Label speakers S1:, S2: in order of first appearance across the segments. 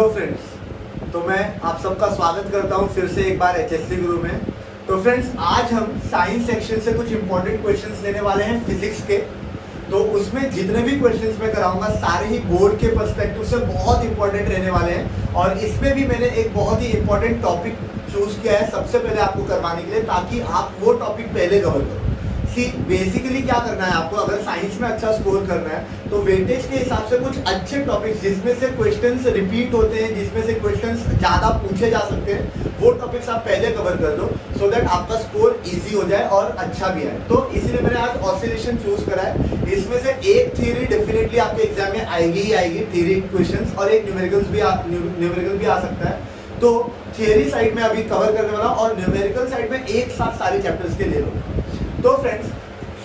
S1: Hello friends, तो मैं आप सबका स्वागत करता हूं फिर से एक बार एचएससी गुरु में। तो फ्रेंड्स, आज हम साइंस सेक्शन से कुछ इंपॉर्टेंट क्वेश्चंस लेने वाले हैं फिजिक्स के। तो उसमें जितने भी क्वेश्चंस मैं कराऊंगा सारे ही बोर्ड के पर्सपेक्टिव से बहुत इंपॉर्टेंट रहने वाले हैं। और इसमें भी मैंने एक बहुत ही इंपॉर्टेंट टॉपिक चूज किया है सबसे पहले आपको करवाने के लिए, ताकि आप वो टॉपिक पहले कवर करो। बेसिकली क्या करना है आपको, अगर साइंस में अच्छा स्कोर करना है तो वेटेज के हिसाब से कुछ अच्छे टॉपिक्स जिसमें से क्वेश्चंस रिपीट होते हैं, जिसमें से क्वेश्चंस ज्यादा पूछे जा सकते हैं, वो टॉपिक्स आप पहले कवर कर दो सो दैट आपका स्कोर इजी हो जाए और अच्छा भी आए। तो इसीलिए मैंने आज ऑसिलेशन चूज करा है। इसमें से एक थ्योरी डेफिनेटली आपके एग्जाम में आएगी ही आएगी, थ्योरी क्वेश्चन, और एक न्यूमेरिकल भी आ सकता है। तो थियरी साइड में अभी कवर करने वाला हूं और न्यूमेरिकल साइड में एक साथ सारे चैप्टर्स के ले लो। तो फ्रेंड्स,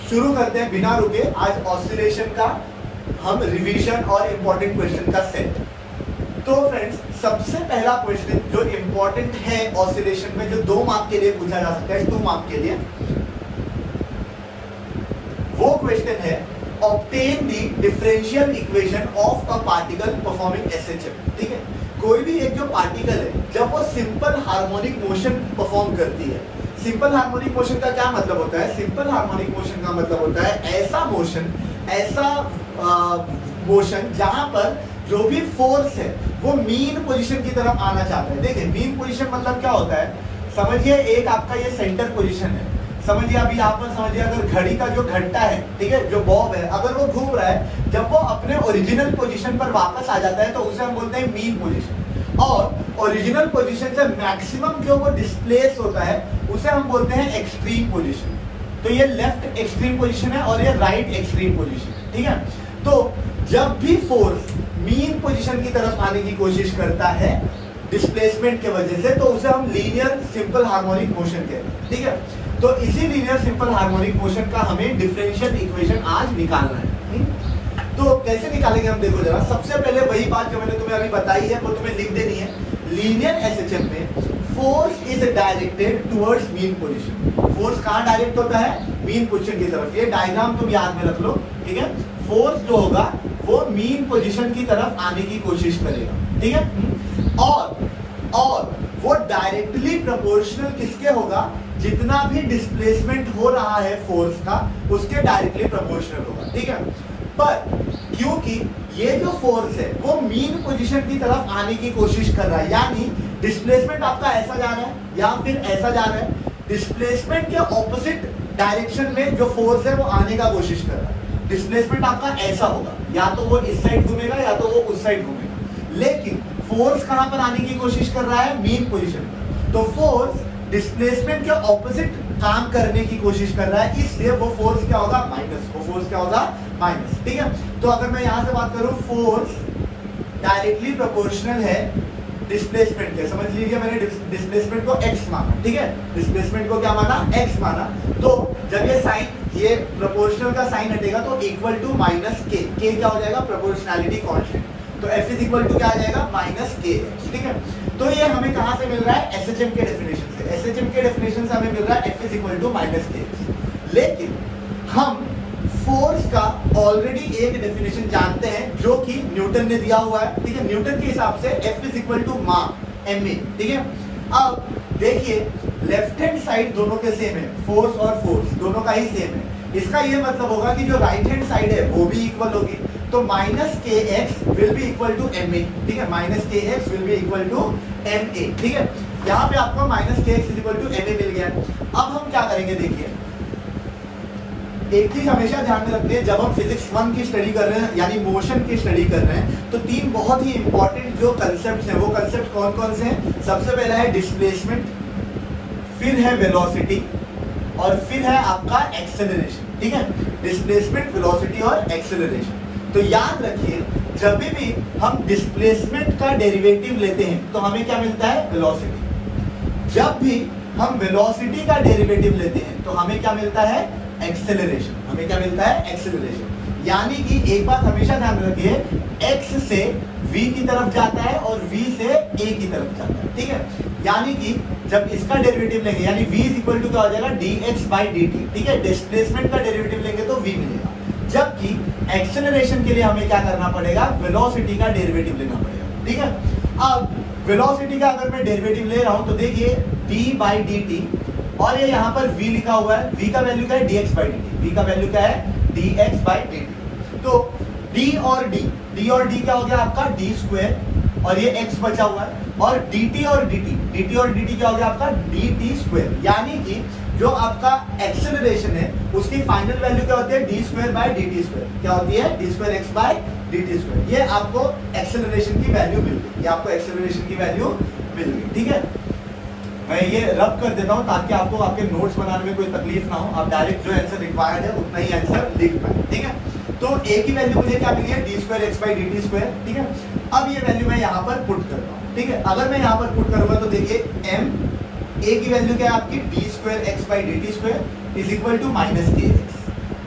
S1: शुरू करते हैं बिना रुके आज ऑसिलेशन का हम रिवीजन और इंपॉर्टेंट क्वेश्चन का सेट। तो फ्रेंड्स, सबसे पहला क्वेश्चन जो इंपॉर्टेंट है ऑसिलेशन में, जो 2 मार्क के लिए पूछा जा सकता है, 2 मार्क के लिए, वो क्वेश्चन है obtain the differential equation of a particle performing SHM. ठीक है, कोई भी एक जो पार्टिकल है जब वो सिंपल हार्मोनिक मोशन परफॉर्म करती है। सिंपल हार्मोनिक मोशन का क्या मतलब होता है? सिंपल हार्मोनिक मोशन का मतलब होता है ऐसा मोशन जहां पर जो भी फोर्स है वो मीन पोजीशन की तरफ आना चाहता है। देखिए, मीन पोजीशन मतलब क्या होता है, समझिए एक आपका ये सेंटर पोजीशन है। समझिए अभी यहाँ पर समझिए, अगर घड़ी का जो घंटा है, ठीक है, जो बॉब है, अगर वो घूम रहा है, जब वो अपने ओरिजिनल पोजीशन पर वापस आ जाता है तो उसे हम बोलते हैं मीन पोजीशन। और ओरिजिनल पोजीशन से मैक्सिमम जो वो डिस्प्लेस होता है उसे हम बोलते हैं एक्सट्रीम पोजीशन। तो ये लेफ्ट एक्सट्रीम पोजीशन है और ये राइट एक्सट्रीम पोजीशन है। ठीक है, तो जब भी फोर्स मीन पोजीशन की तरफ आने की कोशिश करता है डिस्प्लेसमेंट के वजह से, तो उसे हम लीनियर सिंपल हार्मोनिक मोशन कहते हैं। ठीक है, तो इसी लीनियर सिंपल हार्मोनिक मोशन का हमें डिफरेंशियल इक्वेशन आज निकालना है। तो कैसे निकालेंगे हम, देखो जरा। सबसे पहले वही बात जो मैंने तुम्हें अभी बताई है वो तुम्हें लिख देनी है। लीनियर एसएचएम में force is directed towards mean position. Force कहाँ डायरेक्ट होता है? मीन पोजीशन की तरफ। ये डायग्राम तुम याद में रख लो। ठीक है, फोर्स जो होगा वो मीन पोजीशन की तरफ आने की कोशिश करेगा। ठीक है, और वो डायरेक्टली प्रोपोर्शनल किसके होगा? जितना भी डिस्प्लेसमेंट हो रहा है फोर्स का, उसके डायरेक्टली प्रोपोर्शनल होगा। ठीक है, पर क्योंकि ये जो फोर्स है वो मीन पोजीशन की तरफ आने की कोशिश कर रहा है, यानी डिस्प्लेसमेंट आपका ऐसा जा रहा है या फिर ऐसा जा रहा है, डिस्प्लेसमेंट के ऑपोजिट डायरेक्शन में जो फोर्स है वो आने का कोशिश कर रहा है। डिस्प्लेसमेंट आपका ऐसा होगा, या तो वो इस साइड घूमेगा या तो वो उस साइड घूमेगा, लेकिन फोर्स कहां पर आने की कोशिश कर रहा है? मीन पोजीशन पर। तो फोर्स डिस्प्लेसमेंट के ऑपोजिट काम करने की कोशिश कर रहा है, इसलिए वो फोर्स क्या होगा? माइनस। वो फोर्स क्या होगा? माइनस। ठीक है, तो अगर मैं यहां से बात करूं, फोर्स डायरेक्टली प्रोपोर्शनल है डिस्प्लेसमेंट के। समझ लीजिए मैंने डिस्प्लेसमेंट को x माना। ठीक है, डिस्प्लेसमेंट को क्या माना? x माना। तो जब ये साइन, ये प्रोपोर्शनल का साइन हटेगा तो इक्वल टू माइनस के। के क्या हो जाएगा? Proportionality constant. तो f इज इक्वल टू क्या आ जाएगा? माइनस के। ठीक है, तो ये हमें कहां से मिल रहा है? एसएचएम के डेफिनेशन से। एसएचएम के डेफिनेशन से हमें मिल रहा है f is equal to minus K. लेकिन हम फोर्स का ऑलरेडी एक डेफिनेशन जानते हैं जो कि न्यूटन ने दिया हुआ है। ठीक है, न्यूटन के हिसाब से F इज इक्वल टू मा ma। ठीक है, अब देखिए लेफ्ट हैंड साइड दोनों के सेम है, फोर्स और फोर्स दोनों का ही सेम है। इसका ये मतलब होगा कि जो राइट हैंड साइड है वो भी इक्वल होगी। तो minus k x will be equal to m a. ठीक है, minus k x will be equal to m a. ठीक है, यहाँ पे आपको minus k x is equal to m a मिल गया। अब हम क्या करेंगे, देखिए एक चीज हमेशा ध्यान में रखनी है, जब हम फिजिक्स 1 की स्टडी कर रहे हैं यानी मोशन की स्टडी कर रहे हैं, तो 3 बहुत ही इंपॉर्टेंट जो कंसेप्ट्स हैं, वो कंसेप्ट कौन कौन से हैं? सबसे पहला है डिस्प्लेसमेंट, फिर है वेलोसिटी, और फिर है आपका एक्सेलरेशन। ठीक है, डिस्प्लेसमेंट, वेलोसिटी और एक्सेलरेशन। तो याद रखिए, जब भी हम डिस्प्लेसमेंट का डेरिवेटिव लेते हैं तो हमें क्या मिलता है? वेलोसिटी। जब भी हम वेलोसिटी का डेरिवेटिव लेते हैं तो हमें क्या मिलता है? एक्सेलरेशन। हमें क्या मिलता है? एक्सेलरेशन। यानी कि एक बात हमेशा ध्यान रखिए, x से v की तरफ जाता है और v से a की तरफ जाता है। ठीक है, यानी कि जब इसका डेरिवेटिव लेंगे यानी v इज इक्वल टू क्या हो जाएगा? dx by dt। ठीक है, डिस्प्लेसमेंट का डेरिवेटिव लेंगे तो v मिलेगा, जबकि एक्सेलरेशन के लिए हमें क्या करना पड़ेगा? वेलोसिटी का डेरिवेटिव लेना पड़ेगा। ठीक है, अब वेलोसिटी का अगर मैं डेरिवेटिव ले रहा हूं तो देखिए d/dt, और ये यहाँ पर v लिखा हुआ है, v का वैल्यू क्या है dx/dt, v का वैल्यू क्या है dx/dt। तो d और d क्या हो गया आपका d स्क्वायर, और ये x बचा हुआ है, और dt और dt क्या हो गया आपका dt स्क्वायर। यानी कि जो आपका एक्सेलरेशन है उसकी फाइनल वैल्यू क्या होती है d²/dt², क्या होती है d²x/dt²। ये आपको एक्सेलरेशन की वैल्यू मिल गई, ये आपको एक्सेलरेशन की वैल्यू मिल गई, ठीक है। मैं ये रब कर देता हूं ताकि आपको आपके नोट्स बनाने में कोई तकलीफ ना हो, आप डायरेक्ट जो आंसर रिक्वायर्ड है उतना ही आंसर लिख पाए, ठीक है। तो a की वैल्यू मुझे क्या मिली है d²x/dt², ठीक है। अब ये वैल्यू मैं यहाँ पर पुट कर रहा हूँ, ठीक है। अगर मैं यहाँ पर पुट करूंगा तो देखिए m a की वैल्यू क्या है आपकी d²x/dt² is equal to -kx।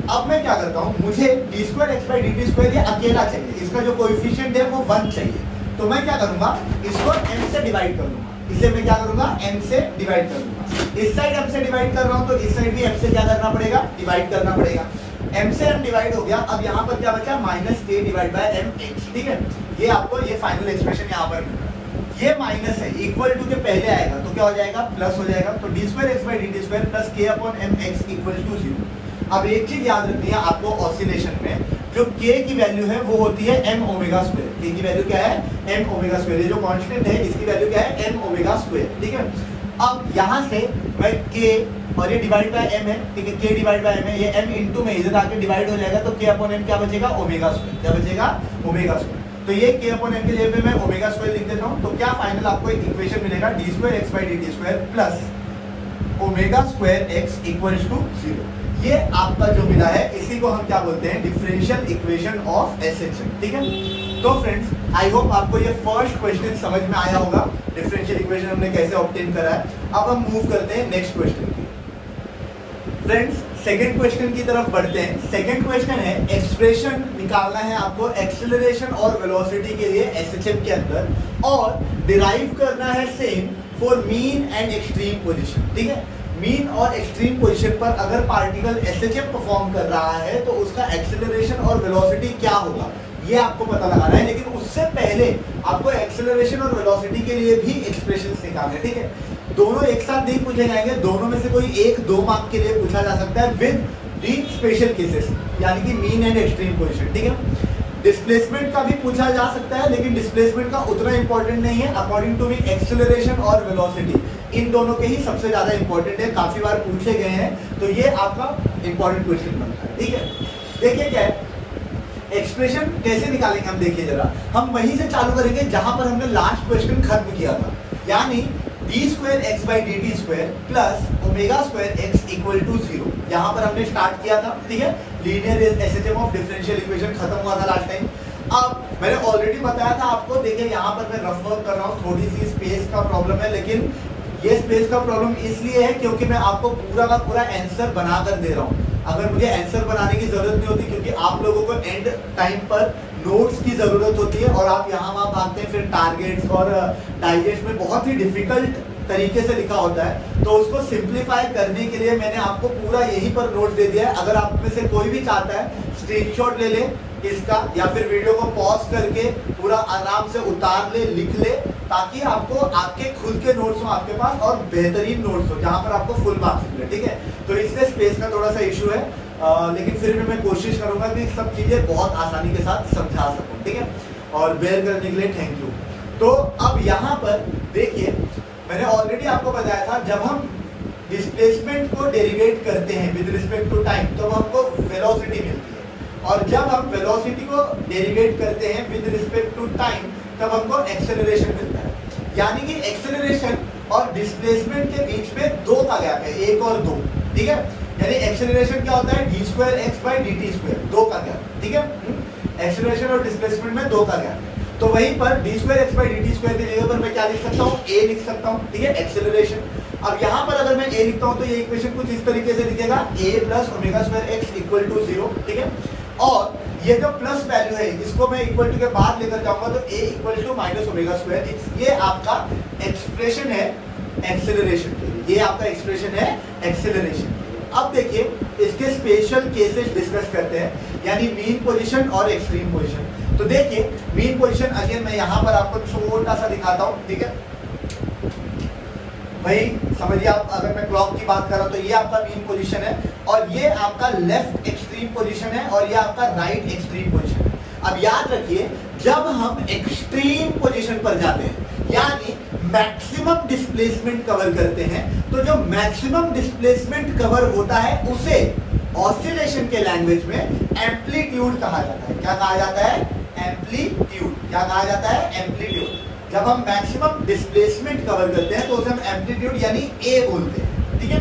S1: अब मैं क्या करता हूँ, मुझे d²x/dt² ये अकेला चाहिए, इसका जो कोएफिशिएंट है वो 1 चाहिए। तो मैं क्या करूंगा, इसको m से डिवाइड कर दूंगा, इसे मैं क्या करूंगा m से डिवाइड कर दूंगा। इस साइड m से डिवाइड कर रहा हूँ तो इस साइड भी m से क्या करना पड़ेगा, डिवाइड करना पड़ेगा। m से m डिवाइड हो गया, अब यहाँ पर क्या बचा -k/mx, ठीक है। ये आपको ये फाइनल एक्सप्रेशन यहाँ पर मिल रहा है। ये माइनस है, इक्वल टू के पहले आएगा तो क्या हो जाएगा, प्लस हो जाएगा। तो d²x/dt² plus k/mx equal to 0। अब एक चीज याद रखनी है आपको, ऑसिलेशन में जो k की वैल्यू है वो होती है m⍵²। k की वैल्यू क्या है m⍵², ये जो कांस्टेंट है इसकी वैल्यू क्या है m⍵², ठीक है। अब यहाँ से मैं k और ये डिवाइड बाय m है, ठीक है, k डिवाइड बाय m है, ये m इंटू में इधर आके डिवाइड हो जाएगा तो k/m क्या बचेगा ω², क्या बचेगा ω²। तो ये k/m के लिए पे मैं ω² लिख देता हूँ। तो क्या फाइनल आपको एक इक्वेशन मिलेगा d²x/dt² plus ω²x equals to 0। ये आपका जो मिला है इसी को हम क्या बोलते हैं, डिफरेंशियल इक्वेशन ऑफ SHM, ठीक है। तो फ्रेंड्स आई होप आपको ये फर्स्ट क्वेश्चन समझ में आया होगा, डिफरेंशियल इक्वेशन हमने कैसे ऑब्टेन करा है। अब हम मूव करते हैं नेक्स्ट क्वेश्चन की। फ्रेंड्स सेकंड क्वेश्चन की तरफ बढ़ते हैं। सेकंड क्वेश्चन है, एक्सप्रेशन निकालना है आपको एक्सेलरेशन और वेलोसिटी के लिए SHM के अंदर, और डिराइव करना है same for mean and extreme position, ठीक है। मीन और एक्सट्रीम पोजीशन पर अगर पार्टिकल SHM परफॉर्म कर रहा है तो उसका एक्सेलरेशन और वेलोसिटी क्या होगा, ये आपको पता लगाना है। लेकिन उससे पहले आपको एक्सेलरेशन और वेलोसिटी के लिए भी एक्सप्रेशंस निकालने, ठीक है। दोनों एक साथ नहीं पूछे जाएंगे, दोनों में से कोई एक 2 मार्क के लिए पूछा जा सकता है विद दी स्पेशल केसेस, यानी कि मीन एंड एक्सट्रीम पोजीशन, ठीक है। डिस्प्लेसमेंट का भी पूछा जा सकता है, लेकिन डिस्प्लेसमेंट का उतना इंपॉर्टेंट नहीं है। अकॉर्डिंग टू मी एक्सेलरेशन और वेलोसिटी इन दोनों के ही सबसे ज्यादा इंपॉर्टेंट है, काफी बार पूछे गए हैं, तो ये आपका इंपॉर्टेंट क्वेश्चन बनता है, ठीक है। देखिए क्या है, एक्सप्रेशन कैसे निकालेंगे हम, देखिए जरा, हम वहीं से चालू करेंगे जहां पर हमने लास्ट क्वेश्चन खत्म किया था, यानी d²x/dt² plus ω²x equal to 0। यहाँ पर हमने स्टार्ट किया था, ठीक है। Linear SHM of differential equation खत्म हुआ था लास्ट टाइम। अब मैंने ऑलरेडी बताया था आपको, देखिए यहाँ पर मैं रफ वर्क कर रहा हूँ, थोड़ी सी स्पेस का प्रॉब्लम है, लेकिन ये स्पेस का प्रॉब्लम इसलिए है क्योंकि मैं आपको पूरा का पूरा आंसर बना कर दे रहा हूँ। अगर मुझे आंसर बनाने की जरूरत नहीं होती, क्योंकि आप लोगों को एंड टाइम पर नोट्स की जरूरत होती है और आप यहाँ वहाँ भागते हैं, फिर टारगेट्स और डाइजेस्ट में बहुत ही डिफिकल्ट तरीके से लिखा होता है, तो उसको सिंप्लीफाई करने के लिए मैंने आपको पूरा यहीं पर नोट दे दिया है। अगर आप में से कोई भी चाहता है स्क्रीनशॉट ले ले इसका, या फिर वीडियो को पॉज करके पूरा आराम से उतार ले, लिख ले, ताकि आपको आपके खुद के नोट्स हो आपके पास और बेहतरीन नोट्स हो जहाँ पर आपको फुल मार्क्स मिले, ठीक है। तो इसलिए स्पेस का थोड़ा सा इशू है, लेकिन फिर भी मैं कोशिश करूंगा कि सब चीजें बहुत आसानी के साथ समझा सकूं, ठीक है। और बेयर करने के लिए थैंक यू। तो अब यहाँ पर देखिए, मैंने ऑलरेडी आपको बताया था, जब हम डिस्प्लेसमेंट को डेरिवेट करते हैं विद रिस्पेक्ट टू टाइम तो हमको वेलोसिटी मिलती है, और जब हम वेलोसिटी को डेरिवेट करते हैं विद रिस्पेक्ट टू टाइम तब हमको एक्सेलरेशन मिलता है। यानी कि एक्सेलरेशन और डिस्प्लेसमेंट के बीच में 2 का गैप है, 1 और 2, ठीक है। यानी एक्सेलरेशन क्या होता है d²x/dt², 2 का गैप, ठीक है। एक्सेलरेशन और डिस्प्लेसमेंट में 2 का गैप है, तो वहीं पर d²x/dt² की जगह पर मैं क्या लिख सकता हूँ, a लिख सकता हूँ, ठीक है, एक्सेलरेशन। अब यहाँ पर अगर मैं a लिखता हूँ तो ये इक्वेशन कुछ इस तरीके से लिखेगा, a plus ω²x equal to 0, ठीक है। और ये जो प्लस वैल्यू है इसको मैं इक्वल टू के बाद लेकर जाऊंगा तो a इक्वल टू -ω²x, ये आपका एक्सप्रेशन है एक्सेलरेशन के लिए, ये आपका एक्सप्रेशन है एक्सेलरेशन। अब देखिए इसके स्पेशल केसेस डिस्कस करते हैं, यानी मीन पोजीशन और एक्सट्रीम पोजीशन। तो देखिए मीन पोजीशन अगेन मैं यहाँ पर आपको छोटा सा दिखाता हूँ, ठीक है भाई समझिए आप, अगर मैं क्लॉक की बात कर रहा हूँ तो ये आपका मीन पोजीशन है और ये आपका लेफ्ट एक्सट्रीम पोजीशन है और ये आपका राइट एक्सट्रीम पोजीशन है। अब याद रखिए जब हम एक्सट्रीम पोजीशन पर जाते हैं यानी मैक्सिमम डिस्प्लेसमेंट कवर करते हैं, तो जो मैक्सिमम डिस्प्लेसमेंट कवर होता है उसे ऑसिलेशन के लैंग्वेज में एम्पलीट्यूड कहा जाता है। क्या कहा जाता है? एम्पलीट्यूड। क्या कहा जाता है? एम्पलीट्यूड। जब हम मैक्सिमम डिस्प्लेसमेंट कवर करते हैं तो उसे हम एम्पलीट्यूड यानी ए बोलते हैं, ठीक है।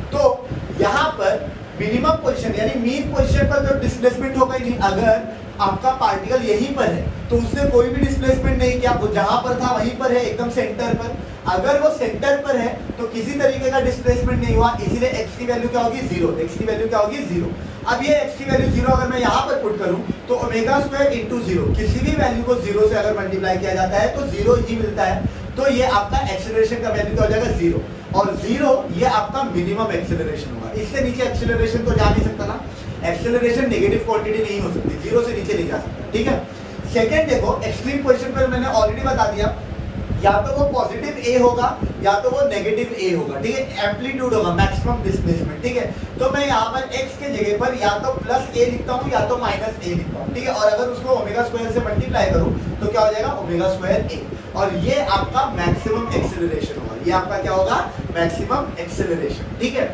S1: तो यहाँ पर मिनिमम पोजीशन यानी मीन पोजीशन पर जो डिस्प्लेसमेंट होगा ही नहीं, अगर आपका पार्टिकल यहीं पर है तो उसने कोई भी डिस्प्लेसमेंट नहीं किया, वो जहां पर था वहीं पर है, एकदम सेंटर पर। अगर वो सेंटर पर है तो किसी तरीके का डिस्प्लेसमेंट नहीं हुआ, इसीलिए x की वैल्यू क्या होगी? 0। x की वैल्यू क्या होगी? 0। अब ये x की वैल्यू 0 अगर मैं यहाँ पर पुट करूं तो ओमेगा स्क्वायर इंटू 0, किसी भी वैल्यू को 0 से अगर मल्टीप्लाई किया जाता है तो 0 ही मिलता है। तो ये आपका एक्सेलरेशन का वैल्यू क्या हो जाएगा? 0। और 0 ये आपका मिनिमम एक्सेलरेशन होगा। इससे नीचे एक्सेलरेशन तो जा नहीं सकता ना, एक्सेलरेशन नेगेटिव क्वांटिटी नहीं हो सकती, 0 से नीचे नहीं जा सकता, ठीक है। सेकंड देखो एक्सट्रीम पोजीशन पर मैंने ऑलरेडी बता दिया, या तो वो पॉजिटिव ए होगा या तो वो नेगेटिव ए होगा, ठीक है। एम्पलीट्यूड होगा मैक्सिमम डिस्प्लेसमेंट, ठीक है। तो मैं यहाँ पर x के जगह पर या तो प्लस ए लिखता हूँ या तो माइनस ए लिखता हूँ, ठीक है। और अगर उसको ओमेगा स्क्वायर से मल्टीप्लाई करूँ तो क्या हो जाएगा? ओमेगा स्क्वायर ए। और ये आपका मैक्सिमम एक्सेलरेशन होगा, ये आपका क्या होगा? मैक्सिमम एक्सेलरेशन, ठीक है।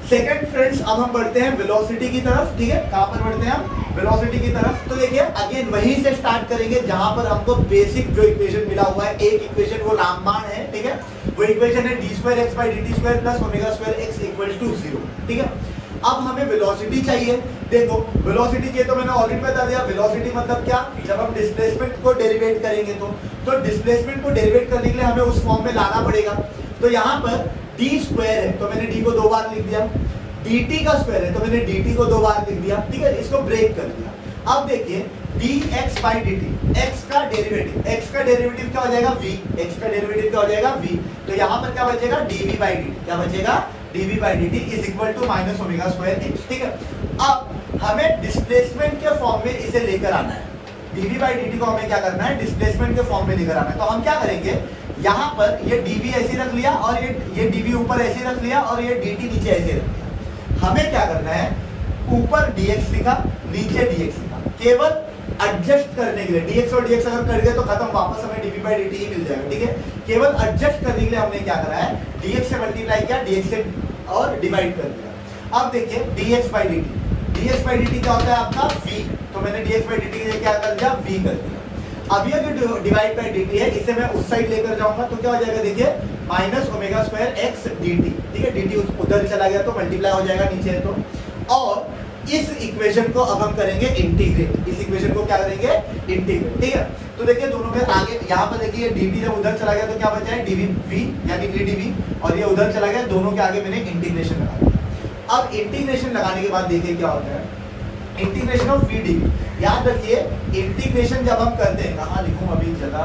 S1: सेकंड फ्रेंड्स अब हम बढ़ते हैं वेलोसिटी की तरफ, ठीक है। कहां पर बढ़ते हैं हम? वेलोसिटी की तरफ। तो देखिए अगेन वहीं से स्टार्ट करेंगे जहां पर हमको बेसिक जो इक्वेशन मिला हुआ है, एक इक्वेशन वो रामबाण है, ठीक है। वो इक्वेशन है d2x/dt² plus omega square x equal to 0, ठीक है। अब हमें वेलोसिटी चाहिए। देखो वेलोसिटी के तो मैंने ऑलरेडी बता दिया, वेलोसिटी मतलब क्या? जब हम डिस्प्लेसमेंट को डेरिवेट करेंगे तो डिस्प्लेसमेंट को डेरिवेट करने के लिए हमें उस फॉर्म में लाना पड़ेगा। तो यहाँ पर d स्क्वायर है तो मैंने d को 2 बार लिख दिया, dt का स्क्वायर है तो मैंने dt को 2 बार लिख दिया, ठीक है। इसको ब्रेक कर दिया। अब देखिए dx/dt, x का डेरिवेटिव क्या हो जाएगा? v। x का डेरिवेटिव क्या हो जाएगा? v। तो यहाँ पर क्या बचेगा? dv/dt। क्या बचेगा? dv/dt is equal to minus omega square x, ठीक है। अब हमें डिस्प्लेसमेंट के फॉर्म में इसे लेकर आना है, dv/dt को हमें क्या करना है? डिस्प्लेसमेंट के फॉर्म में लेकर आना है। तो हम क्या करेंगे? यहाँ पर ये dv ऐसे रख लिया और ये dv ऊपर ऐसे रख लिया और ये dt नीचे ऐसे रख लिया। हमें क्या करना है? ऊपर dx लिखा, नीचे dx लिखा, केवल एडजस्ट करने के लिए। dx और dx अगर कर गए तो खत्म, वापस हमें dv/dt ही मिल जाएगा, ठीक है। केवल एडजस्ट करने के लिए हमने क्या करा है? dx से मल्टीप्लाई किया, dx से और डिवाइड कर दिया। अब देखिए dx/dt क्या होता है आपका? v। तो मैंने dx/dt के लिए क्या कर दिया? v कर दिया। अब ये जो डिवाइड बाय dt है इसे मैं उस साइड लेकर जाऊंगा तो क्या हो जाएगा? देखिए minus omega square x dt, ठीक है। dt उधर चला गया तो मल्टीप्लाई हो जाएगा नीचे तो। और इस इक्वेशन को अब हम करेंगे इंटीग्रेट, इस इक्वेशन को क्या करेंगे? इंटीग्रेट, ठीक है। तो देखिए दोनों के आगे यहाँ पर देखिए dt जब उधर चला गया तो क्या बचा है? dv यानी ddv, और ये उधर चला गया, दोनों के आगे मैंने इंटीग्रेशन लगा दिया। अब इंटीग्रेशन लगाने के बाद देखिए क्या होता है? Integration of v dv। याद रखिए इंटीग्रेशन जब हम करते हैं, कहाँ लिखूं अभी जगह,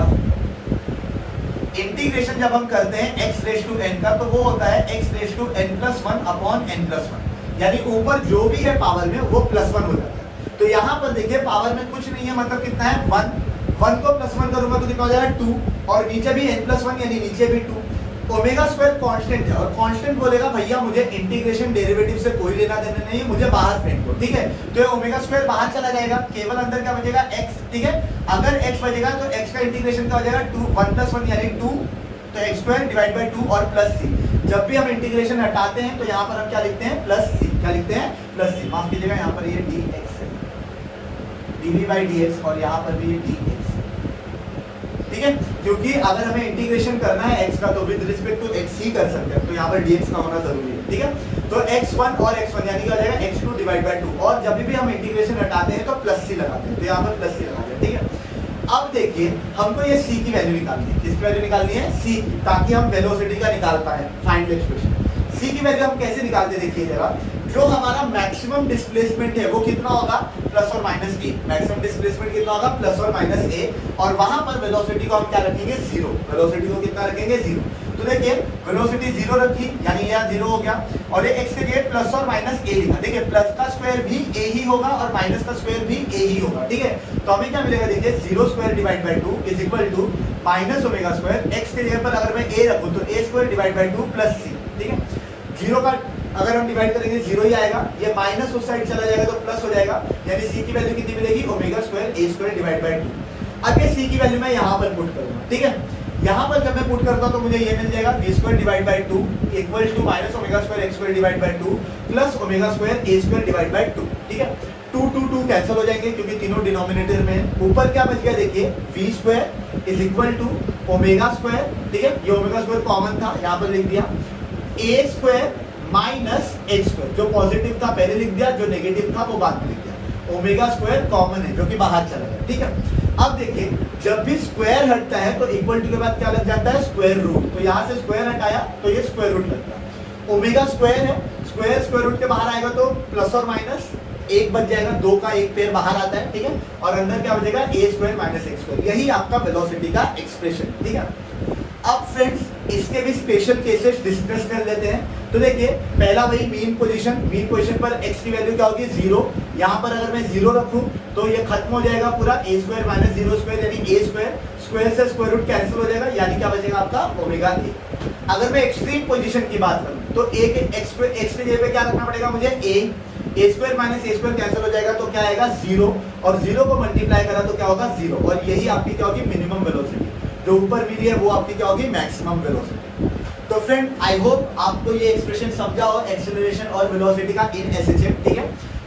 S1: इंटीग्रेशन जब हम करते हैं x रेज़ टू n का तो वो होता है x raise to n+1 upon n+1, यानी ऊपर जो भी है पावर में वो +1 हो जाता है। तो यहाँ पर देखिए पावर में कुछ नहीं है, मतलब कितना है? 1 को +1 करूंगा तो कितना हो जाएगा? 2, और नीचे भी n+1 यानी नीचे भी 2। ओमेगा स्क्वायर कांस्टेंट है और कांस्टेंट बोलेगा भैया मुझे इंटीग्रेशन डेरिवेटिव से कोई लेना देना नहीं है, मुझे बाहर फेंक दो, ठीक है। तो ये ओमेगा स्क्वायर बाहर चला जाएगा, केवल अंदर क्या बचेगा? x, ठीक है। अगर x बचेगा तो x का इंटीग्रेशन क्या हो जाएगा? 2, 1+1 यानी 2, तो x² डिवाइड बाय 2 और प्लस c। जब भी हम इंटीग्रेशन हटाते हैं तो यहाँ पर हम क्या लिखते हैं? Plus c। क्या लिखते हैं? Plus c। माफ कीजिएगा यहाँ पर ये dx है, dv/dx, और यहाँ पर भी ये dx, ठीक है। क्योंकि अगर हमें इंटीग्रेशन करना है x का तो विद रिस्पेक्ट टू x ही कर सकते हैं, तो यहाँ पर dx का होना जरूरी है, ठीक है। तो x1 और x1 यानी क्या हो जाएगा? x2 डिवाइड बाय 2, और जब भी हम इंटीग्रेशन हटाते हैं तो प्लस c लगाते हैं, तो यहाँ पर प्लस c लगा दिया, ठीक है। अब देखिए हमको ये c की वैल्यू निकालनी है, किसकी वैल्यू निकालनी है? c, ताकि हम वेलोसिटी का निकाल पाए फाइनल एक्सप्रेशन। c की वैल्यू हम कैसे निकालते हैं? देखिए जरा, जो हमारा मैक्सिमम डिस्प्लेसमेंट है वो कितना होगा, प्लस और माइनस ए। मैक्सिमम डिस्प्लेसमेंट कितना होगा, प्लस और माइनस ए, और वहां पर वेलोसिटी को हम क्या रखेंगे, जीरो। वेलोसिटी को कितना रखेंगे, जीरो। तो देखिए वेलोसिटी जीरो रखी, यानी यहाँ जीरो हो गया, और ये एक्स के लिए प्लस और माइनस ए लिखा। देखिए प्लस का स्क्वायर भी ए ही होगा और माइनस का स्क्वायर भी ए ही होगा, ठीक है। तो हमें क्या मिलेगा, देखिए zero square divide by two is equal to minus omega square. X के जगह पर अगर मैं ए रखूं तो a square divide by two plus c, ठीक है। जीरो का अगर हम डिवाइड करेंगे जीरो ही आएगा, ये माइनस उस साइड चला जाएगा तो प्लस हो जाएगा, यानी सी की वैल्यू कितनी मिलेगी, omega square A square divide by to. अब ये सी की वैल्यू मैं यहाँ पर पुट करूंगा, ठीक है। यहाँ पर जब मैं पुट करता हूँ तो मुझे ये मिल जाएगा B square divide by two equal to minus omega square X square divide by two plus omega square A square divide by two, ठीक है। टू टू टू कैंसिल हो जाएंगे क्योंकि तीनों डिनोमिनेटर में। ऊपर क्या बच गया, देखिए V square is equal to omega square, ठीक है। ये ओमेगा स्क्वायर कॉमन था, यहाँ पर लिख दिया, ए स्क्वायर माइनस एक्स स्क्वायर, जो पॉजिटिव था पहले लिख दिया, जो नेगेटिव था वो बाद में लिख दिया। ओमेगा स्क्वायर कॉमन है जो कि बाहर चला गया, ठीक है। अब देखिए जब भी स्क्वायर हटता है तो इक्वल टू के बाद क्या लग जाता है, स्क्वायर रूट। तो यहाँ से स्क्वायर हटाया तो ये स्क्वायर रूट लगता है। ओमेगा स्क्वायर है, स्क्वायर स्क्वायर रूट के बाहर आएगा तो प्लस और माइनस एक बच जाएगा, दो का एक पेयर बाहर आता है, ठीक है। और अंदर क्या बचेगा, ए स्क्वायर माइनस एक्स स्क्वायर। यही आपका वेलोसिटी का एक्सप्रेशन, ठीक है। अब फ्रेंड्स इसके भी स्पेशल केसेस डिस्कस कर लेते हैं। तो देखिए पहला वही मीन पोजीशन पर x की वैल्यू क्या होगी, जीरो। यहाँ पर अगर मैं जीरो रखूं तो ये खत्म हो जाएगा पूरा, ए स्क्वायर माइनस जीरो स्क्वायर यानी ए स्क्वायर, स्क्वायर से स्क्वायर रूट कैंसिल हो जाएगा, यानी क्या बचेगा आपका ओमेगा ए। अगर मैं एक्सट्रीम पोजीशन की बात करूं तो ए के एक्स के जगह पे क्या रखना पड़ेगा मुझे, ए स्क्वायर माइनस ए स्क्वायर कैंसिल हो जाएगा तो क्या आएगा, जीरो, और जीरो को मल्टीप्लाई करा तो क्या होगा, जीरो। और यही आपकी क्या होगी, मिनिमम वेलोसिटी। जो ऊपर मिली है वो आपकी क्या होगी, मैक्सिमम वेलोसिटी। तो फ्रेंड आई होप आपको ये एक्सप्रेशन समझा हो, एक्सेलरेशन और वेलोसिटी का इन एसएचएम, ठीक है।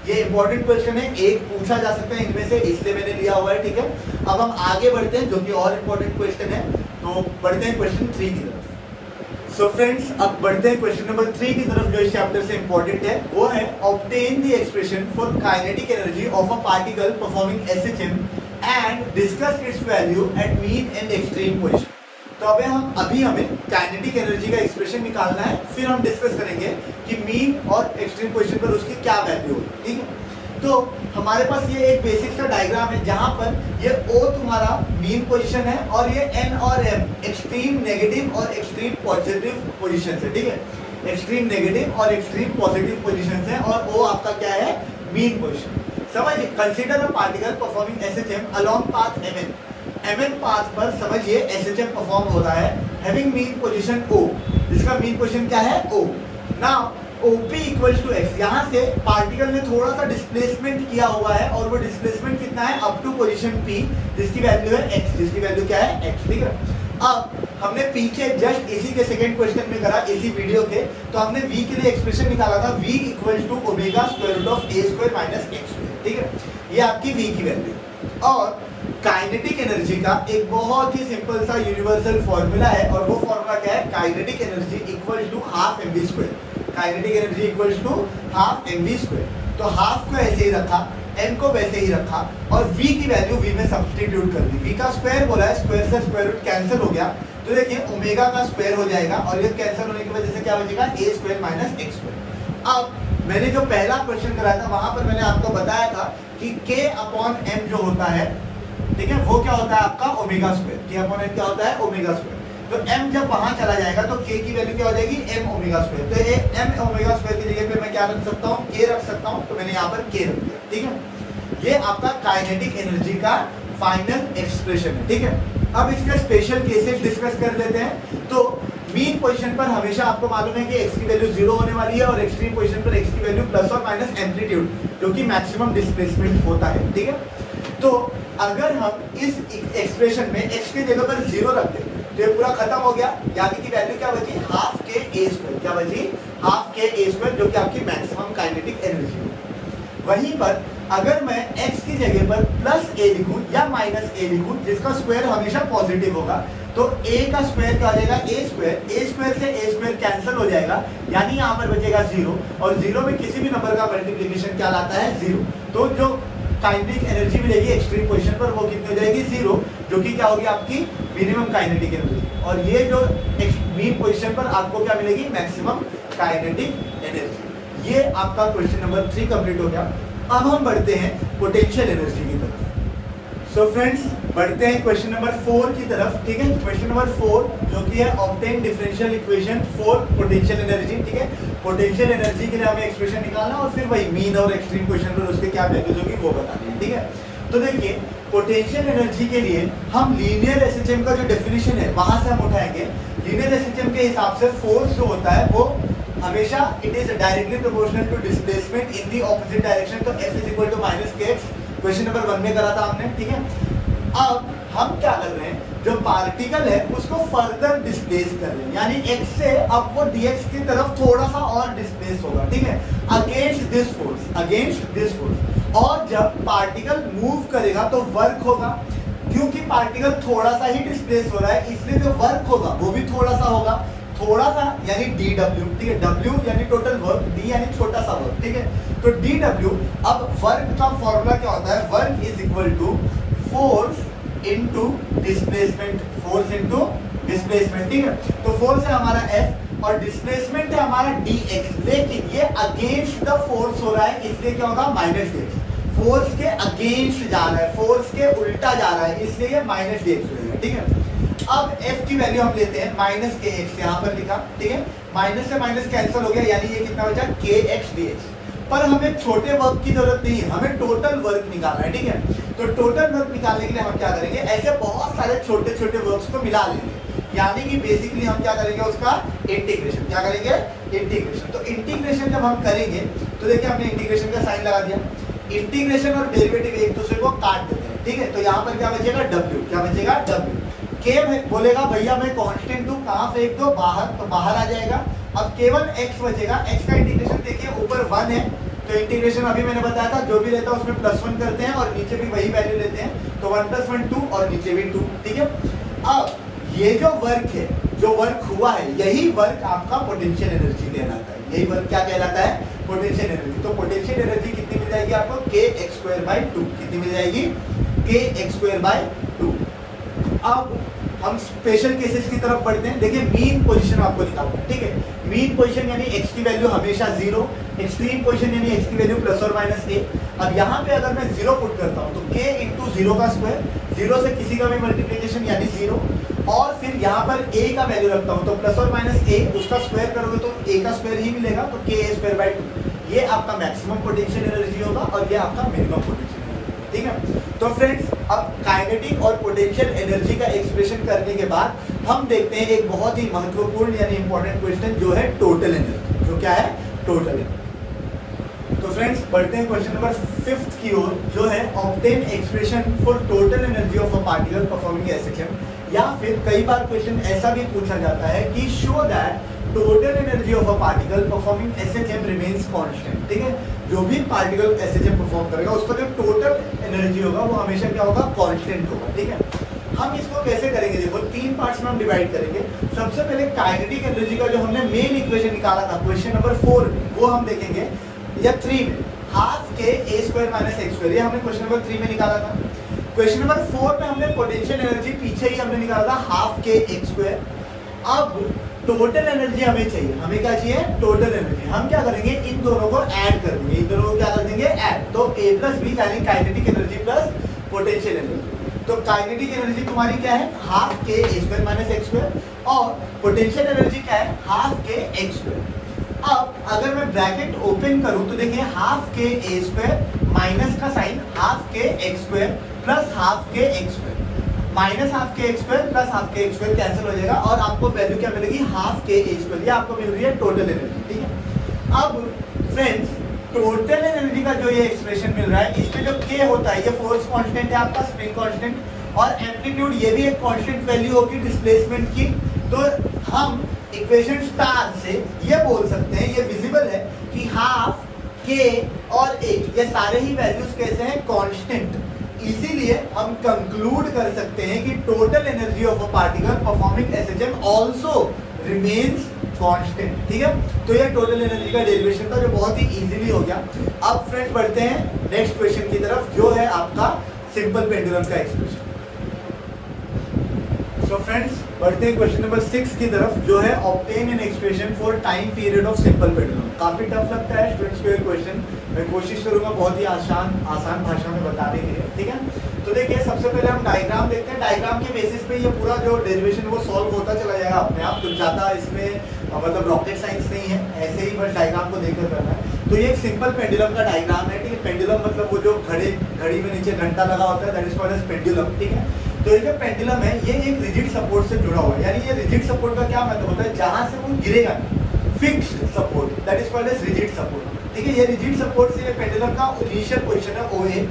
S1: ये इंपॉर्टेंट क्वेश्चन है, एक पूछा जा सकता है इनमें से, इसलिए मैंने लिया हुआ है, ठीक है। अब हम आगे बढ़ते हैं जो कि और इंपॉर्टेंट क्वेश्चन है, तो बढ़ते हैं क्वेश्चन 3 की तरफ। सो फ्रेंड्स अब बढ़ते हैं क्वेश्चन नंबर 3 की तरफ, जो इस चैप्टर से इंपॉर्टेंट है। वो है obtain the expression for kinetic energy of a particle performing SHM and discuss its value at mean and extreme position. तो अभी हमें काइनेटिक एनर्जी का एक्सप्रेशन निकालना है, फिर हम डिस्कस करेंगे कि मीन और एक्सट्रीम पोजीशन पर उसकी क्या वैल्यू होगी, ठीक है। तो हमारे पास ये एक बेसिक सा डायग्राम है जहां पर ये O तुम्हारा मीन पोजीशन है और ये N और M एक्सट्रीम नेगेटिव और एक्सट्रीम पॉजिटिव पोजीशन है, ठीक है। एक्सट्रीम नेगेटिव और एक्सट्रीम पॉजिटिव पोजीशन है और O आपका क्या है, मीन पोजीशन। समझिए, consider a particle performing SHM along path mn path पर समझिए एसएचएम परफॉर्म हो रहा है, हैविंग मीन पोजीशन O, जिसका मीन पोजीशन क्या है, O। Now OP equals to x, यहाँ से पार्टिकल ने थोड़ा सा डिस्प्लेसमेंट किया हुआ है और वो डिस्प्लेसमेंट कितना है, अप टू पोजीशन P, जिसकी वैल्यू है x, जिसकी वैल्यू क्या है, x, ठीक है। अब हमने पीछे जस्ट इसी के सेकंड क्वेश्चन में करा, इसी वीडियो के, तो हमने v के लिए एक्सप्रेशन निकाला था, v equals to omega square root of a square minus x square, ठीक है। ये आपकी v की वैल्यू। और काइनेटिक एनर्जी का एक बहुत ही सिंपल सा यूनिवर्सल फॉर्मूला है, और वो फॉर्मूला क्या है, kinetic energy equals to half mv square. Kinetic energy equals to half mv square. तो हाफ को ऐसे ही रखा, m को वैसे ही रखा, और v की वैल्यू v में सब्स्टिट्यूट कर दी। v का स्क्वायर बोला है, स्क्वायर से स्क्वायर रूट कैंसिल हो गया, तो देखिए ओमेगा का स्क्वायर हो जाएगा, और ये कैंसिल होने की वजह से क्या बचेगा, a square minus x square. अब मैंने जो पहला क्वेश्चन कराया था वहां पर मैंने आपको बताया था कि k अपॉन m जो होता है, ठीक है, वो क्या होता है आपका omega square. k upon m क्या होता है, ओमेगा स्क्वायर। तो m जब वहां चला जाएगा तो k की वैल्यू क्या हो जाएगी, m ओमेगा स्क्वायर। तो ये m ओमेगा स्क्वायर की जगह पे मैं क्या रख सकता हूँ, k रख सकता हूँ, तो मैंने यहाँ पर k रख दिया, ठीक है। ये आपका काइनेटिक एनर्जी का फाइनल एक्सप्रेशन है, ठीक है। अब इसके स्पेशल केसेस डिस्कस कर लेते हैं। तो मीन पोजीशन पर हमेशा आपको मालूम है कि x की वैल्यू 0 होने वाली है, और एक्सट्रीम पोजीशन पर x की वैल्यू प्लस और माइनस एम्पलीट्यूड, जो कि मैक्सिमम डिस्प्लेसमेंट होता है, ठीक है। तो अगर हम इस एक्सप्रेशन में x की जगह पर 0 रख दें तो ये पूरा खत्म हो गया, यानी कि वैल्यू क्या बची, हाफ के a स्क्वायर। क्या बची, हाफ के a स्क्वायर, जो कि आपकी मैक्सिमम काइनेटिक एनर्जी है। वहीं पर अगर मैं x की जगह पर प्लस a लिखूं या माइनस a लिखूं, जिसका स्क्वायर हमेशा पॉजिटिव होगा, तो a का स्क्वायर क्या हो जाएगा, a स्क्वायर से a स्क्वायर कैंसिल हो जाएगा, यानी यहाँ पर बचेगा 0, और 0 में किसी भी नंबर का मल्टीप्लिकेशन क्या लाता है, 0। तो जो काइनेटिक एनर्जी मिलेगी एक्सट्रीम पोजीशन पर वो कितनी हो जाएगी, 0, जो कि क्या होगी आपकी मिनिमम काइनेटिक एनर्जी। और ये जो मीन पोजीशन पर आपको क्या मिलेगी, मैक्सिमम काइनेटिक एनर्जी। ये आपका क्वेश्चन नंबर 3 कंप्लीट हो गया। अब हम बढ़ते हैं पोटेंशियल एनर्जी की तरफ। सो फ्रेंड्स, बढ़ते हैं क्वेश्चन नंबर 4 की तरफ। ठीक है, क्वेश्चन नंबर 4 जो कि है obtain differential equation for potential energy. ठीक है, पोटेंशियल एनर्जी के लिए हमें एक्सप्रेशन निकालना और फिर वही मीन और एक्सट्रीम क्वेश्चन पर उसके क्या वैल्यूज होगी वो बतानी है। ठीक है, तो देखिए पोटेंशियल एनर्जी के लिए हम लीनियर एसएचएम का जो डेफिनेशन है वहां से हम उठाएंगे। लीनियर एसएचएम के हिसाब से फोर्स जो होता है वो हमेशा it is directly proportional to displacement in the opposite direction. तो F is equal to minus kx, question number 1 में करा था हमने। ठीक है, अब हम क्या कर रहे हैं, जो पार्टिकल है उसको फर्दर डिस्प्लेस कर रहे हैं, यानी x से अब वो dx की तरफ थोड़ा सा और डिस्प्लेस होगा। ठीक है, अगेंस्ट दिस फोर्स। और जब पार्टिकल मूव करेगा तो वर्क होगा, क्योंकि पार्टिकल थोड़ा सा ही डिस्प्लेस हो रहा है इसलिए जो वर्क होगा वो भी थोड़ा सा होगा, थोड़ा सा यानी dw। ठीक है, w यानी टोटल वर्क, d यानी छोटा सा वर्क। ठीक है, तो dw। अब वर्क का फॉर्मूला क्या होता है, work is equal to force into displacement, force into displacement. ठीक है, तो फोर्स है हमारा F और डिस्प्लेसमेंट है हमारा dx, लेकिन ये अगेंस्ट द फोर्स हो रहा है इसलिए क्या होगा माइनस dx। फोर्स के अगेंस्ट जा रहा है, फोर्स के उल्टा जा रहा है इसलिए ये माइनस dx हो जाएगा। ठीक है, अब F की वैल्यू हम लेते हैं माइनस kx, यहाँ पर लिखा। ठीक है, माइनस से माइनस कैंसिल हो गया यानी ये कितना बचा kx dx। पर हमें छोटे वर्क की जरूरत नहीं है, हमें टोटल वर्क निकालना है। ठीक है, तो टोटल वर्क निकालने के लिए हम क्या करेंगे, ऐसे बहुत सारे छोटे छोटे वर्क्स को मिला लेंगे, यानी कि बेसिकली हम क्या करेंगे उसका इंटीग्रेशन। क्या करेंगे, इंटीग्रेशन। तो इंटीग्रेशन जब हम करेंगे तो देखिए हमने इंटीग्रेशन का साइन लगा दिया, इंटीग्रेशन और डेरिवेटिव एक दूसरे को काट देते हैं। ठीक है, तो यहाँ पर क्या बचेगा w, क्या बचेगा w। k बोलेगा भैया मैं कांस्टेंट हूँ, कहाँ फेंक दो बाहर, तो बाहर आ जाएगा। अब केवल x बचेगा, x का इंटीग्रेशन देखिए ऊपर 1 है तो इंटीग्रेशन अभी मैंने बताया था जो भी रहता है उसमें +1 करते हैं और नीचे भी वही वैल्यू लेते हैं, तो 1 + 1 2 और नीचे भी 2। ठीक है, अब ये जो वर्क है, जो वर्क हुआ है, यही वर्क आपका पोटेंशियल एनर्जी कहलाता है। यही वर्क क्या कहलाता है, पोटेंशियल एनर्जी। तो पोटेंशियल एनर्जी कितनी मिल जाएगी आपको, kx²/2। कितनी मिल जाएगी, kx²/2। अब हम स्पेशल केसेस की तरफ बढ़ते हैं। देखिए मीन पोजीशन आपको निकालना है। ठीक है, मीन पोजीशन यानी x की वैल्यू हमेशा 0, एक्सट्रीम पोजीशन यानी x की वैल्यू +or-a। अब यहाँ पे अगर मैं 0 पुट करता हूँ तो k × 0 का स्क्वायर, 0 से किसी का भी मल्टीप्लिकेशन यानी 0, और फिर यहाँ पर a का वैल्यू रखता हूँ तो +or-a, उसका स्क्वायर करोगे तो a का स्क्वायर ही मिलेगा, तो ka²/2। ये आपका मैक्सिमम पोटेंशियल एनर्जी होगा और ये आपका मिनिमम पोटेंशियल। ठीक है, तो फ्रेंड्स अब काइनेटिक और पोटेंशियल एनर्जी का एक्सप्रेशन करने के बाद हम देखते हैं एक बहुत ही महत्वपूर्ण यानी इंपॉर्टेंट क्वेश्चन जो है टोटल एनर्जी। जो क्या है, टोटल एनर्जी। तो फ्रेंड्स बढ़ते हैं क्वेश्चन नंबर 5 की ओर, जो है obtain expression for total energy of a particle performing SHM. या फिर कई बार क्वेश्चन ऐसा भी पूछा जाता है कि show that total energy of a particle performing SHM remains constant. ठीक है, जो भी पार्टिकल एसएचएम परफॉर्म करेगा उसका जो टोटल एनर्जी होगा वो हमेशा क्या होगा, कांस्टेंट होगा। ठीक है, हम इसको कैसे करेंगे, देखो 3 पार्ट्स में हम डिवाइड करेंगे। सबसे पहले काइनेटिक एनर्जी का जो हमने मेन इक्वेशन निकाला था क्वेश्चन नंबर 4 में, वो हम देखेंगे, या 3 में, हाफ के a² - x², ये हमने क्वेश्चन नंबर 3 में निकाला था। क्वेश्चन नंबर 4 में हमने पोटेंशियल एनर्जी पीछे ही हमने निकाला था हाफ के x²। अब टोटल एनर्जी हमें चाहिए, हमें क्या चाहिए, टोटल एनर्जी। हम क्या करेंगे, इन दोनों को ऐड कर देंगे, इन दोनों को क्या कर देंगे, ऐड। तो a + b यानी kinetic energy plus potential energy. तो काइनेटिक एनर्जी तुम्हारी क्या है, हाफ के a² - x², और पोटेंशियल एनर्जी क्या है, हाफ के x²। अब अगर मैं ब्रैकेट ओपन करूं तो देखिए हाफ के a² माइनस का साइन हाफ के x² प्लस हाफ के x², माइनस हाफ के x² प्लस हाफ के x² कैंसिल हो जाएगा और आपको वैल्यू क्या मिलेगी, हाफ के a²। ये आपको मिल रही है टोटल एनर्जी। ठीक है, अब फ्रेंड्स टोटल एनर्जी का जो ये एक्सप्रेशन मिल रहा है, इसमें जो k होता है ये फोर्स कांस्टेंट है आपका, स्प्रिंग कांस्टेंट, और एम्पलीट्यूड ये भी एक कांस्टेंट वैल्यू होगी डिस्प्लेसमेंट की। तो हम इक्वेशन स्टार से ये बोल सकते हैं, ये विजिबल है कि हाफ k और a ये सारे ही वैल्यूज कैसे हैं, कांस्टेंट। इसीलिए हम कंक्लूड कर सकते हैं कि total energy of a particle performing SHM also remains constant. ठीक है, तो ये टोटल एनर्जी का डेरिवेशन था जो बहुत ही इजीली हो गया। अब फ्रेंड्स बढ़ते हैं नेक्स्ट क्वेश्चन की तरफ, जो है आपका सिंपल पेंडुलम का एक्सप्रेशन। सो फ्रेंड्स बढ़ते हैं क्वेश्चन नंबर 6 की तरफ, जो है obtain an expression for time period of simple pendulum. काफी टफ लगता है स्टूडेंट्स को ये क्वेश्चन, मैं कोशिश करूंगा बहुत ही आसान भाषा में बताने के लिए, ठीक है। तो देखिए सबसे पहले हम डायग्राम देखते हैं, डायग्राम के बेसिस पे ये पूरा जो डेरिवेशन वो सॉल्व होता चला जाएगा अपने आप, कुछ ज्यादा इसमें मतलब रॉकेट साइंस नहीं है, ऐसे ही बस डायग्राम को देखकर करना है। तो ये एक सिंपल पेंडुलम का डायग्राम है, ठीक है। पेंडुलम मतलब वो जो घड़ी में नीचे घंटा लगा होता है, that is called as pendulum, ठीक है। तो ये जो पेंडुलम है ये एक रिजिड सपोर्ट से जुड़ा हुआ है, यानी ये रिजिड सपोर्ट का क्या मतलब होता है, जहां से वो गिरेगा fixed support, that is called as rigid support, ठीक है। ये रिजिड सपोर्ट से ये पेंडुलम का इनिशियल पोजीशन है OA,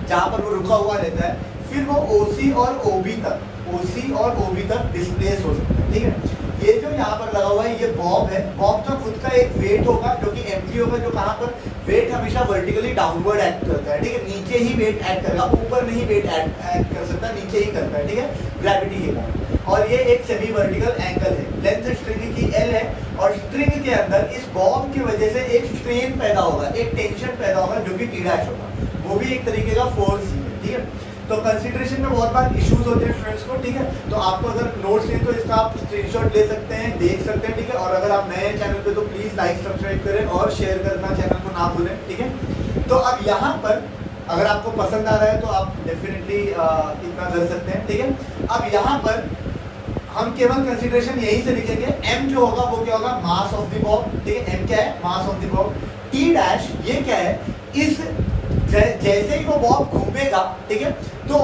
S1: जहां पर वो रुका हुआ रहता है, फिर वो OC और OB तक डिस्प्लेस हो सकता है, ठीक है। ये जो यहाँ पर लगा हुआ है ये बॉब है, बॉब का खुद का एक वेट होगा जो कि mg होगा, जो कहाँ पर वेट हमेशा वर्टिकली डाउनवर्ड एक्ट करता है, ठीक है। नीचे ही वेट एक्ट करेगा, ऊपर नहीं वेट एक्ट कर सकता, नीचे ही करता है, ठीक है, ग्रेविटी के कारण। और ये एक सेमी वर्टिकल एंगल है, लेंथ स्ट्रिंग की L है, और स्ट्रिंग के अंदर इस बॉब की वजह से एक स्ट्रेन पैदा होगा, एक टेंशन पैदा होगा, जो कि T' होगा, वो भी एक तरीके का फोर्स ही है, ठीक है। तो कंसीडरेशन में बहुत बार इश्यूज होते हैं स्टूडेंट्स को, ठीक है। तो आपको अगर नोट्स हैं तो इसका आप स्क्रीनशॉट ले सकते हैं, देख सकते हैं, ठीक है। और अगर आप नए हैं चैनल पे तो प्लीज लाइक सब्सक्राइब करें और शेयर करना चैनल को ना भूलें, ठीक है। तो अब यहाँ पर अगर आपको पसंद आ रहा है तो आप डेफिनेटली इतना कर सकते हैं, ठीक है। अब यहाँ पर हम केवल कंसीडरेशन यही से लिखेंगे, m जो होगा वो क्या होगा, मास ऑफ द बॉब, ठीक है। m क्या है, mass of the Bob. T' ये क्या है, इस जैसे ही वो बॉब घूमेगा, ठीक है, तो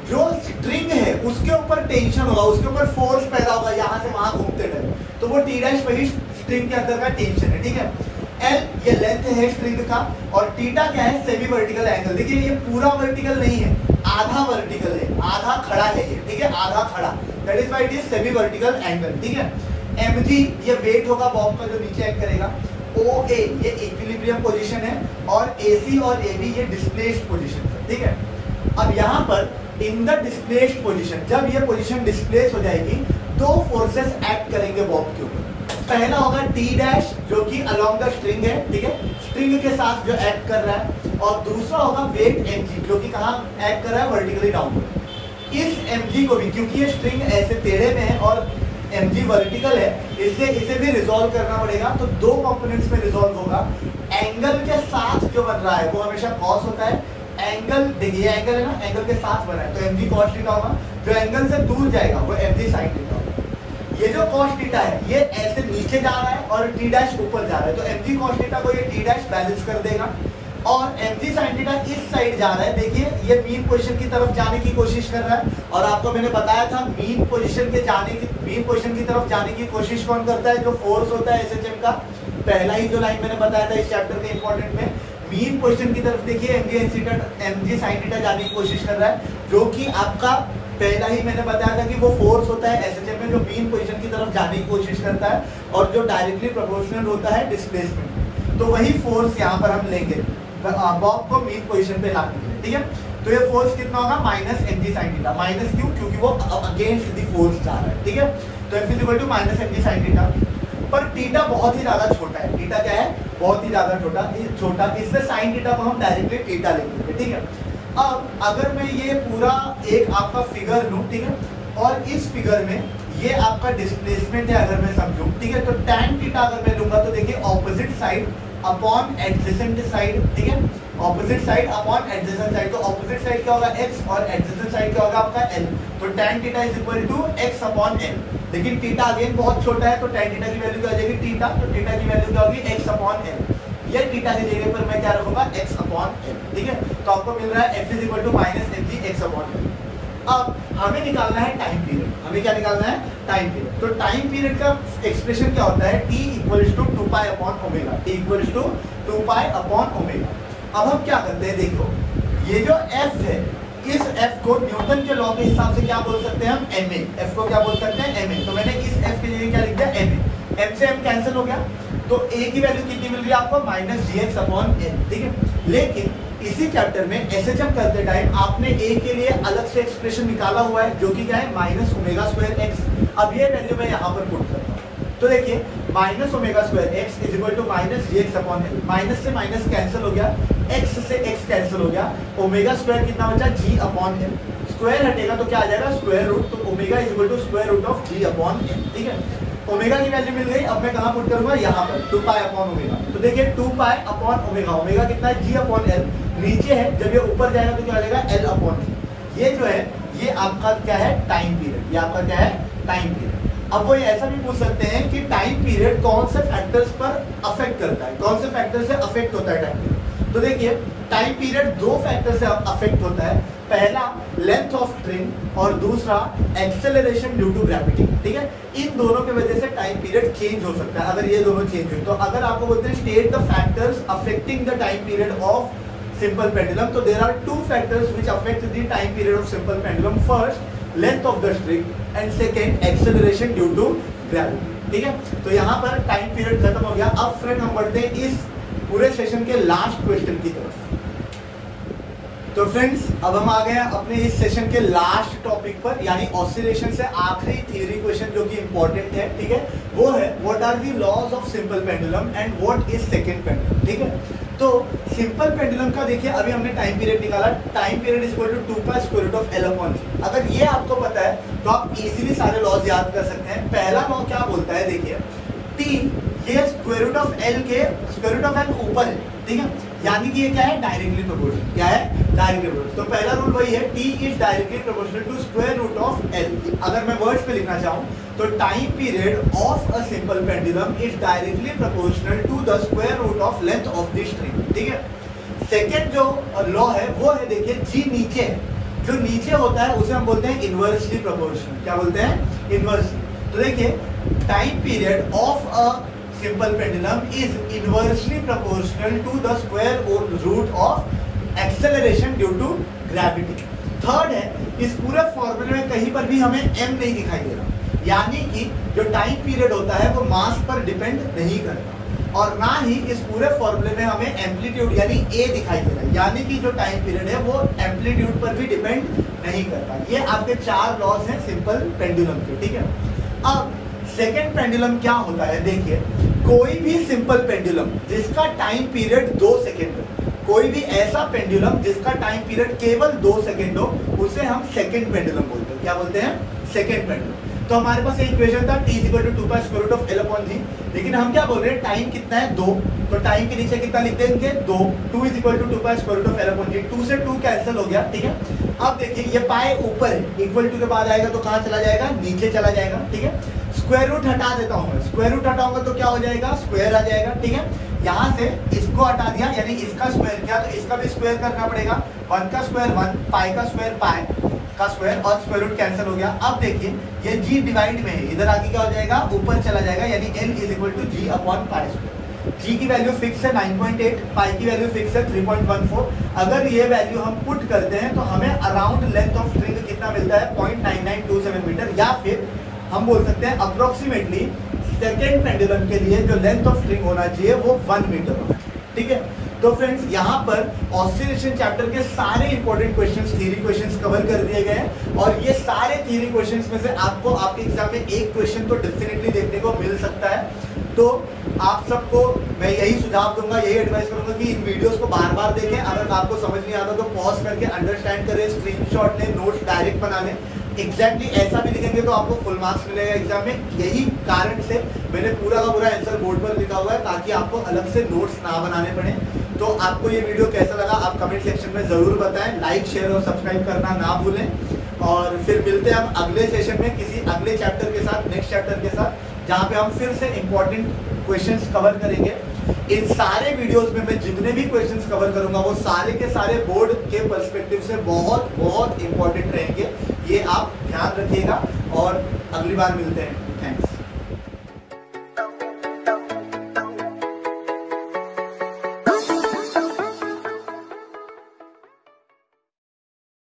S1: जो स्ट्रिंग है उसके ऊपर टेंशन होगा, उसके ऊपर फोर्स पैदा होगा, यहाँ से वहां घूमते टाइम, तो वो T' वही स्ट्रिंग के अंदर का टेंशन है, ठीक है। L ये लेंथ है स्ट्रिंग का, और थीटा क्या है, सेमी वर्टिकल एंगल। देखिए ये पूरा वर्टिकल नहीं है, आधा वर्टिकल है, आधा खड़ा है ये, ठीक है, आधा खड़ा, that is why it is semi vertical angle, ठीक है। mg ये वेट होगा बॉब का जो नीचे एक्ट करेगा, OA ये इक्विलिब्रियम पोजीशन है, और AC और AB ये डिस्प्लेस्ड पोजीशन है, ठीक है। अब यहाँ पर इन द डिस्प्लेस्ड पोजीशन, जब ये पोजीशन डिस्प्लेस हो जाएगी, दो फोर्सेस एक्ट करेंगे बॉब के ऊपर। पहला होगा T' जो कि अलोंग द स्ट्रिंग है, ठीक है, स्ट्रिंग के साथ जो एक्ट कर रहा है, और दूसरा होगा वेट mg जो कि कहाँ एक्ट कर रहा है, वर्टिकली डाउनवर्ड। इस mg को भी, क्योंकि ये स्ट्रिंग ऐसे टेढ़े में है और mg वर्टिकल है, इसलिए इसे भी रिजॉल्व करना पड़ेगा। तो दो कंपोनेंट्स में रिजॉल्व होगा, एंगल के साथ जो बन रहा है वो हमेशा कॉस होता है, एंगल देखिए एंगल है ना, एंगल के साथ बना है तो mg cos थीटा होगा, जो एंगल से दूर जाएगा वो mg sin थीटा होगा। ये जो cos थीटा है ये ऐसे नीचे जा रहा है और T' ऊपर जा रहा है, तो mg cos थीटा को ये T' बैलेंस कर देगा, और mg sin थीटा इस साइड जा रहा है। देखिए ये मीन पोजीशन की तरफ जाने की कोशिश कर रहा है, और आपको मैंने बताया था मीन पोजीशन की तरफ जाने की कोशिश कौन करता है, जो फोर्स होता है SHM का। पहला ही जो लाइन मैंने बताया था इस चैप्टर के इंपॉर्टेंट में, मीन पोजीशन की तरफ देखिए mg sin थीटा जाने की कोशिश कर रहा है, जो कि आपका पहला ही मैंने बताया था कि वो फोर्स होता है SHM में, जो मीन पोजीशन की तरफ जाने की कोशिश करता है, और जो डायरेक्टली प्रोपोर्शनल होता है डिस्प्लेसमेंट। तो वही फोर्स यहाँ पर हम लेंगे बॉब को मीन पोजीशन पे लाने के लिए, ठीक है। तो ये फोर्स कितना होगा, minus mg sin theta. Minus क्यों, क्योंकि वो अगेंस्ट द फोर्स जा रहा है, ठीक है। तो F equal to minus mg sin theta, पर थीटा बहुत ही ज्यादा छोटा है, थीटा क्या है, बहुत ही ज्यादा छोटा, इससे sin थीटा को हम डायरेक्टली थीटा लिखेंगे, ठीक है। अब अगर मैं ये पूरा एक आपका फिगर लूं, ठीक है, और इस फिगर में ये आपका डिस्प्लेसमेंट है अगर मैं समझूं, ठीक है, तो tan थीटा अगर मैं लूंगा तो देखिए opposite side upon adjacent side, ठीक है, opposite side upon adjacent side. तो ऑपोजिट साइड क्या होगा x, और एडजेसेंट साइड क्या होगा आपका l। तो tan theta is equal to x upon l, लेकिन थीटा अगेन बहुत छोटा है, तो tan थीटा की वैल्यू क्या हो जाएगी थीटा, तो थीटा की वैल्यू क्या होगी x अपॉन l। ये थीटा की जगह पर मैं क्या रखूंगा x अपॉन l, ठीक है। तो आपको मिल रहा है f is equal to minus mg x upon l। अब हमें निकालना है टाइम पीरियड, हमें क्या निकालना है, टाइम पीरियड। तो टाइम पीरियड का एक्सप्रेशन क्या होता है, t equals to 2π upon omega, t equals to 2π upon omega. अब हम क्या करते हैं, देखो ये जो f है, इस f को न्यूटन के लॉ के हिसाब से क्या बोल सकते हैं हम, ma। f को क्या बोल सकते हैं, ma। तो मैंने इस f के लिए क्या लिख दिया, ma। m से m कैंसिल हो गया, तो a की वैल्यू कितनी मिल रही है आपको, माइनस gx अपॉन n, ठीक है। लेकिन इसी चैप्टर में SHM करते टाइम आपने a के लिए अलग से एक्सप्रेशन निकाला हुआ है, जो कि क्या है, माइनस ओमेगा स्क्वायर x। अब ये वैल्यू मैं यहाँ पर पुट करता हूँ, तो देखिए minus omega square x is equal to minus gx upon n। Minus से माइनस कैंसिल हो गया, x से x कैंसिल हो गया, ओमेगा स्क्वायर कितना बचा, g अपॉन n। स्क्वायर हटेगा तो क्या आ जाएगा, स्क्वायर रूट, तो omega is equal to square root of G upon N, ठीक है। ओमेगा की वैल्यू मिल गई, अब मैं कहाँ पुट करूंगा, यहाँ पर 2 पाई अपॉन ओमेगा। तो देखिए 2 पाई अपॉन ओमेगा, ओमेगा कितना है, जी अपॉन एल, नीचे है, जब ये ऊपर जाएगा तो क्या आ जाएगा, एल अपॉन जी। ये जो है ये आपका क्या है, टाइम पीरियड, ये आपका क्या है, टाइम पीरियड। अब वो ऐसा भी पूछ सकते हैं कि टाइम पीरियड कौन से फैक्टर्स पर अफेक्ट करता है, कौन से फैक्टर से अफेक्ट होता है टाइम पीरियड। तो देखिए टाइम पीरियड दो फैक्टर से अफेक्ट होता है, पहला लेंथ ऑफ स्ट्रिंग और दूसरा एक्सेलरेशन ड्यू टू ग्रेविटी, ठीक है। इन दोनों की वजह से टाइम पीरियड चेंज हो सकता है, अगर ये दोनों चेंज हुए। तो अगर आपको बोलते हैं state the factors affecting the time period of simple pendulum, so there are two factors which affect the time period of simple pendulum. First, length of the string and second, acceleration due to gravity, ठीक है। तो यहाँ पर time period खत्म हो गया। अब friend हम बढ़ते हैं इस पूरे सेशन के लास्ट क्वेश्चन की तरफ। तो फ्रेंड्स अब हम आ गए अपने इस सेशन के लास्ट टॉपिक पर, यानी ऑसिलेशन से आखिरी थियरी क्वेश्चन जो कि इंपॉर्टेंट है, ठीक है। वो है what are the laws of simple pendulum and what is second pendulum, ठीक है। तो सिंपल पेंडुलम का देखिए अभी हमने टाइम पीरियड निकाला, time period is equal to 2 pi square root of l upon g. अगर ये आपको पता है तो आप इजीली सारे लॉज याद कर सकते हैं। पहला लॉ क्या बोलता है, देखिए टी, ये स्क्वायर रूट ऑफ एल के स्क्वायर रूट ऑफ एल ऊपर है, ठीक है, यानी कि ये क्या है, डायरेक्टली प्रोपोर्शनल, क्या है, डायरेक्टली प्रोपोर्शनल। तो पहला रूल वही है, T is directly proportional to square root of L. अगर मैं वर्ड्स पे लिखना चाहूं तो time period of a simple pendulum is directly proportional to the square root of length of the string, ठीक है। सेकेंड जो लॉ है वो है, देखिए जी नीचे है, जो नीचे होता है उसे हम बोलते हैं इनवर्सली प्रोपोर्शनल, क्या बोलते हैं, इनवर्सली। तो देखिए time period of a simple pendulum is inversely proportional to the square root of acceleration due to gravity. Third है, इस पूरे फॉर्मूले में कहीं पर भी हमें m नहीं दिखाई दे रहा, यानी कि जो टाइम पीरियड होता है वो मास पर डिपेंड नहीं करता, और ना ही इस पूरे फॉर्मूले में हमें एम्पलीट्यूड यानी a दिखाई दे रहा है, यानी कि जो टाइम पीरियड है वो एम्पलीट्यूड पर भी डिपेंड नहीं करता। ये आपके 4 लॉज हैं सिंपल पेंडुलम के, ठीक है। अब सेकेंड पेंडुलम क्या होता है, देखिए कोई भी सिंपल पेंडुलम जिसका टाइम पीरियड 2 सेकेंड हो, कोई भी ऐसा पेंडुलम जिसका टाइम पीरियड केवल 2 सेकेंड हो, उसे हम सेकेंड पेंडुलम बोलते हैं, क्या बोलते हैं, सेकेंड पेंडुलम। तो हमारे पास एक इक्वेशन था t equal to 2 pi square root of l upon g, लेकिन हम क्या बोल रहे हैं, टाइम कितना है 2, तो टाइम के नीचे कितना लिख देंगे 2, 2 is equal to 2 pi square root of l upon g, 2 से 2 कैंसिल हो गया, ठीक है। अब देखिए ये पाई ऊपर है, इक्वल टू के बाद आएगा तो कहाँ चला जाएगा, नीचे चला जाएगा, ठीक है। स्क्वायर रूट हटा देता हूँ मैं, स्क्वायर रूट हटाऊंगा तो क्या हो जाएगा, स्क्वायर आ जाएगा, ठीक है। यहाँ से इसको हटा दिया यानी इसका स्क्वायर किया तो इसका भी स्क्वायर करना पड़ेगा, 1 का स्क्वायर 1, पाई का स्क्वायर पाई का स्क्वायर, और स्क्वायर रूट कैंसिल हो गया। अब देखिए ये g डिवाइड में है, इधर आके क्या हो जाएगा, ऊपर चला जाएगा, यानी n is equal to G upon pi square. g की वैल्यू फिक्स है 9.8, पाई की वैल्यू फिक्स है 3.14। अगर ये वैल्यू हम पुट करते हैं तो हमें अराउंड लेंथ ऑफ स्ट्रिंग कितना मिलता है, 0.9927 मीटर, या फिर हम बोल सकते हैं अप्रोक्सीमेटली सेकेंड पेंडुलम के लिए जो लेंथ ऑफ स्ट्रिंग होना चाहिए वो 1 मीटर होना, ठीक है। तो फ्रेंड्स यहाँ पर ऑसिलेशन चैप्टर के सारे important questions, theory questions cover कर दिए गए हैं, और ये सारे थ्योरी क्वेश्चंस में से आपको आपके एग्जाम में एक क्वेश्चन तो डेफिनेटली देखने को मिल सकता है। तो आप सबको मैं यही सुझाव दूंगा, यही एडवाइस करूंगा कि इन वीडियोस को बार बार देखें, अगर आपको समझ नहीं आता तो पॉज करके अंडरस्टैंड करें, स्क्रीनशॉट लें, नोट्स डायरेक्ट बना लें। एग्जैक्टली ऐसा भी लिखेंगे तो आपको फुल मार्क्स मिलेगा एग्जाम में। यही कारण से मैंने पूरा का पूरा आंसर बोर्ड पर लिखा हुआ है, ताकि आपको अलग से नोट्स ना बनाने पड़े। तो आपको ये वीडियो कैसा लगा आप कमेंट सेक्शन में जरूर बताएं, लाइक शेयर और सब्सक्राइब करना ना भूलें, और फिर मिलते हैं हम अगले सेशन में किसी अगले चैप्टर के साथ, नेक्स्ट चैप्टर के साथ, जहाँ पे हम फिर से इंपॉर्टेंट क्वेश्चंस कवर करेंगे। इन सारे वीडियोस में मैं जितने भी क्वेश्चंस कवर करूंगा वो सारे के सारे बोर्ड के पर्सपेक्टिव से बहुत बहुत इंपॉर्टेंट रहेंगे, ये आप ध्यान रखिएगा, और अगली बार मिलते हैं। थैंक्स।